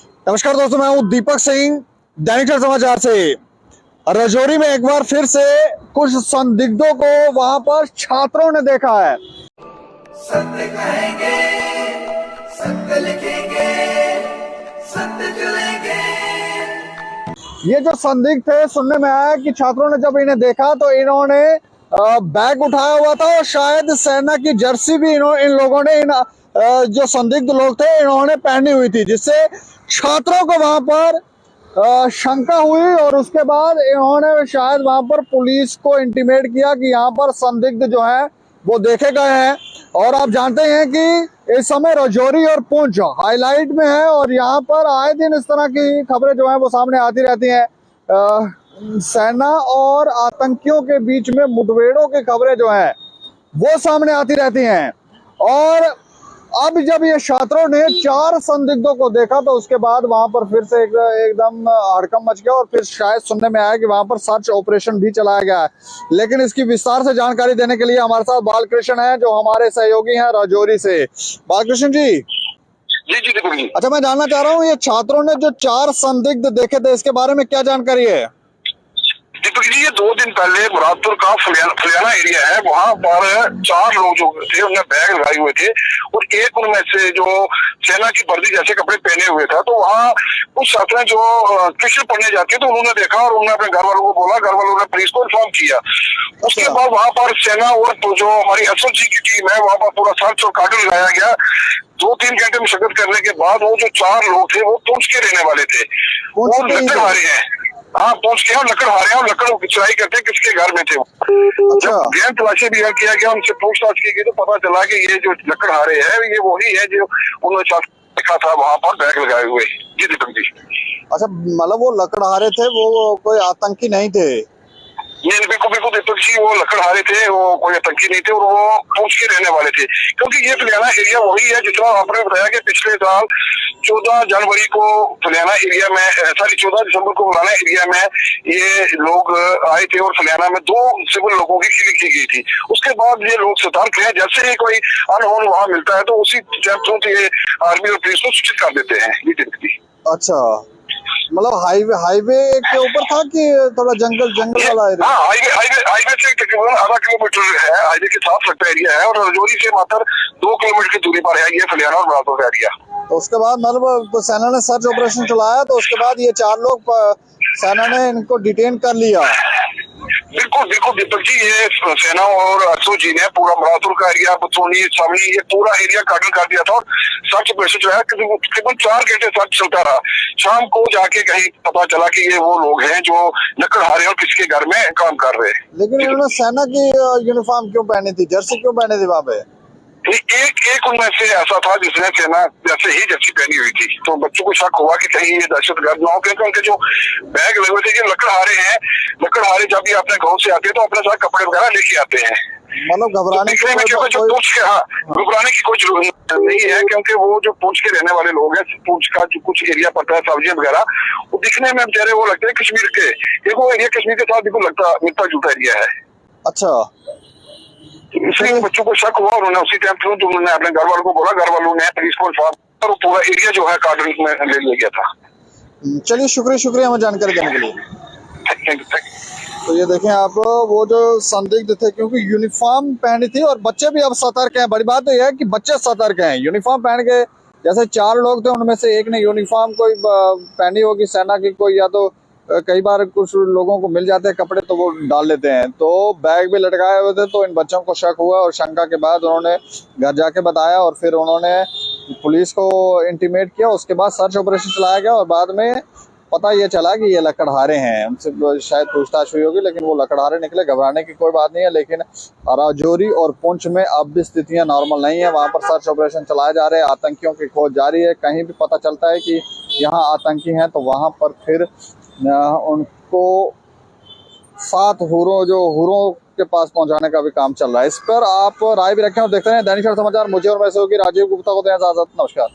नमस्कार दोस्तों, मैं हूं दीपक सिंह, दैनिक समाचार से। राजौरी में एक बार फिर से कुछ संदिग्धों को वहां पर छात्रों ने देखा है। सत्य कहेंगे, सत्य लिखेंगे, सत्य चलेंगे। ये जो संदिग्ध थे, सुनने में आया कि छात्रों ने जब इन्हें देखा तो इन्होंने बैग उठाया हुआ था और शायद सेना की जर्सी भी इन लोगों ने जो संदिग्ध लोग थे इन्होंने पहनी हुई थी, जिससे छात्रों को वहां पर शंका हुई और उसके बाद इन्होंने शायद वहां पर पुलिस को इंटीमेट किया कि यहाँ पर संदिग्ध जो है वो देखे गए हैं। और आप जानते हैं कि इस समय राजौरी और पुंछ हाईलाइट में है और यहाँ पर आए दिन इस तरह की खबरें जो है वो सामने आती रहती हैं। सेना और आतंकियों के बीच में मुठभेड़ों की खबरें जो है वो सामने आती रहती हैं। और अब जब ये छात्रों ने 4 संदिग्धों को देखा तो उसके बाद वहां पर फिर से एकदम हड़कंप मच गया और फिर शायद सुनने में आया कि वहां पर सर्च ऑपरेशन भी चलाया गया है। लेकिन इसकी विस्तार से जानकारी देने के लिए हमारे साथ बालकृष्ण है, जो हमारे सहयोगी हैं राजौरी से। बालकृष्ण जी। जी। अच्छा, मैं जानना चाह रहा हूँ, ये छात्रों ने जो 4 संदिग्ध देखे थे इसके बारे में क्या जानकारी है? दीपक जी, ये 2 दिन पहले मुरादपुर का फलियाना एरिया है, वहाँ पर 4 लोग जो थे उन्हें बैग लगाए हुए थे और एक उनमें से जो सेना की वर्दी जैसे कपड़े पहने हुए था, तो वहाँ कुछ छात्र जो ट्यूशन पढ़ने जाते तो उन्होंने देखा और उन्होंने अपने घर वालों को बोला, घर वालों ने पुलिस को इन्फॉर्म किया। उसके बाद वहाँ पर सेना और तो जो हमारी एसओजी की टीम है वहाँ पर पूरा सर्च और कार्डन लगाया गया। 2-3 घंटे मशक्कत करने के बाद वो जो 4 लोग थे वो पुंछ के रहने वाले थे, वो लकड़हारे हैं। हाँ, पहुंच के लकड़हारे और लकड़ चुराई करते किसके घर में थे। जब गहन तलाशी भी किया गया, उनसे पूछताछ की गई तो पता चला कि ये जो लकड़हारे है ये वही है जो उन्होंने देखा था वहां पर बैग लगाए हुए। जी दीपक जी। अच्छा, मतलब वो लकड़हारे थे, वो कोई आतंकी नहीं थे? ये बिल्कुल दीपक जी, वो लकड़हारे थे, वो कोई आतंकी नहीं थे और वो पुंछ के रहने वाले थे। क्योंकि ये फलियाना एरिया वही है जितना आपने बताया कि पिछले साल 14 जनवरी को फलियाना एरिया में 14 दिसंबर को फलियाना एरिया में ये लोग आए थे और फलियाना में 2 सिविल लोगों की किलिंग की गई थी। उसके बाद ये लोग सतर्क हैं, जैसे ही कोई अनहोनी वहां मिलता है तो उसी तुरंत ये आर्मी और पुलिस को सूचित कर देते हैं। ये दीपक जी। अच्छा, मतलब हाईवे के ऊपर था कि थोड़ा जंगल वाला एरिया? हाँ, हाईवे से तकरीबन आधा किलोमीटर है, हाईवे के साथ लगता एरिया है और राजौरी से मात्र 2 किलोमीटर की दूरी पर है ये फलियाना और मुरादपुर का एरिया। तो उसके बाद मतलब सेना ने सर्च ऑपरेशन चलाया तो उसके बाद ये 4 लोग सेना ने इनको डिटेन कर लिया। बिल्कुल दीपक जी, ये सेना और एसओजी ने पूरा मुरादपुर का एरिया, बतौनी, सावनी, ये पूरा एरिया कार्डन कर दिया था और सर्च ऑपरेशन जो है तकरीबन 4 घंटे सर्च चलता रहा। शाम को जाके कहीं पता चला कि ये वो लोग हैं जो लकड़हारे और किसके घर में काम कर रहे हैं। लेकिन इन्होंने सेना की यूनिफॉर्म क्यों पहनी थी, जर्सी क्यों पहनी थी वहाँ पे? एक उनमें से ऐसा था जिसने सेना जैसे ही जर्सी पहनी हुई थी, तो बच्चों को शक हुआ कि कहीं ये दहशतगर्द ना हो, क्योंकि उनके जो बैग लगे हुए थे ये लकड़हारे हैं। लकड़हारे जब भी अपने गाँव से आते हैं तो अपने साथ कपड़े वगैरह लेके आते हैं। मतलब घबराने की कोई जरूरत नहीं है, क्योंकि वो जो पुंछ के रहने वाले लोग हैं, पुंछ का जो कुछ एरिया पड़ता है सब्जियां वगैरह, वो दिखने में बेचारे वो लगते हैं कश्मीर के, देखो ये कश्मीर के साथ बिल्कुल मिलता जुलता एरिया है। अच्छा, इसलिए बच्चों को शक हुआ और उन्होंने उसी टाइम तुरंत उन्होंने अपने घर वालों को बोला, घर वालों ने पुलिस को इन्फॉर्म और पूरा एरिया जो है कार्डन में ले लिया गया था। चलिए, शुक्रिया हमें जानकारी देने के लिए। Thank you. तो ये देखें आप, वो जो संदिग्ध थे क्योंकि यूनिफॉर्म पहनी थी और बच्चे भी अब सतर्क हैं। बड़ी बात तो यह है कि बच्चे सतर्क हैं, यूनिफॉर्म पहन के। जैसे 4 लोग थे उनमें से एक ने यूनिफॉर्म कोई पहनी होगी सेना की, कोई या तो कई बार कुछ लोगों को मिल जाते हैं कपड़े तो वो डाल लेते हैं, तो बैग भी लटकाए हुए थे। तो इन बच्चों को शक हुआ और शंका के बाद उन्होंने घर जाके बताया और फिर उन्होंने पुलिस को इंटीमेट किया। उसके बाद सर्च ऑपरेशन चलाया गया और बाद में पता ये चला कि ये लकड़हारे हैं। उनसे शायद पूछताछ हुई होगी लेकिन वो लकड़हारे निकले। घबराने की कोई बात नहीं है, लेकिन राजौरी और पुंछ में अब भी स्थितियां नॉर्मल नहीं है। वहां पर सर्च ऑपरेशन चलाए जा रहे हैं, आतंकियों की खोज जारी है। कहीं भी पता चलता है कि यहाँ आतंकी हैं तो वहां पर फिर उनको 7 हुरों के पास पहुंचाने का भी काम चल रहा है। इस पर आप राय भी रखें और देखते हैं दैनिक समाचार। मुझे और मैं सहयोगी राजीव गुप्ता को दें इजाजत। नमस्कार।